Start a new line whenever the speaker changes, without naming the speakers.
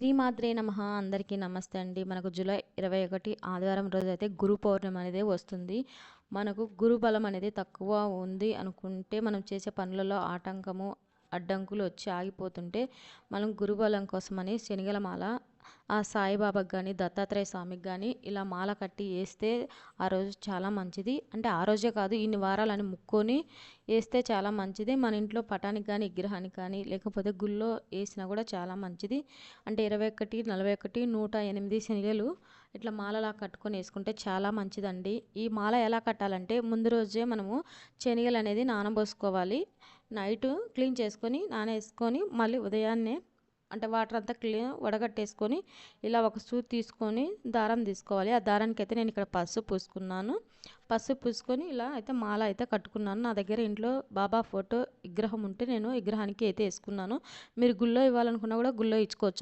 శ్రీమాత్రే నమః. అందరికీ నమస్తే అండి. మనకు జూలై 21 ఆదివారం రోజైతే గురు పౌర్ణమి అనేది వస్తుంది. మనకు గురు బలం అనేది తక్కువ ఉంది అనుకుంటే మనం చేసే పనులలో అడ్డంకులు వచ్చి ఆగిపోతుంటే మనం గురుబలం కోసమని శనగల మాల ఆ సాయిబాబాకి కానీ దత్తాత్రేయ స్వామికి కానీ ఇలా మాల కట్టి వేస్తే ఆ రోజు చాలా మంచిది. అంటే ఆ రోజే కాదు, ఇన్ని వారాలని ముక్కొని వేస్తే చాలా మంచిది. మన ఇంట్లో పటానికి కానీ విగ్రహానికి కానీ లేకపోతే గుళ్ళో వేసినా కూడా చాలా మంచిది. అంటే 21, 41, 108 శనగలు ఇట్లా మాలలా కట్టుకొని వేసుకుంటే చాలా మంచిదండి. ఈ మాల ఎలా కట్టాలంటే ముందు రోజే మనము శనగలు అనేది నానబోసుకోవాలి. నైట్ క్లీన్ చేసుకొని నానేసుకొని మళ్ళీ ఉదయాన్నే అంటే వాటర్ అంతా వడగట్టేసుకొని ఇలా ఒక సూది తీసుకొని దారం తీసుకోవాలి. ఆ దారానికి అయితే నేను ఇక్కడ పసుపు పూసుకున్నాను. పసుపు పూసుకొని ఇలా అయితే మాల అయితే కట్టుకున్నాను. నా దగ్గర ఇంట్లో బాబా ఫోటో విగ్రహం ఉంటే నేను విగ్రహానికి అయితే వేసుకున్నాను. మీరు గుళ్ళో ఇవ్వాలనుకున్నా కూడా గుళ్ళో ఇచ్చుకోవచ్చు.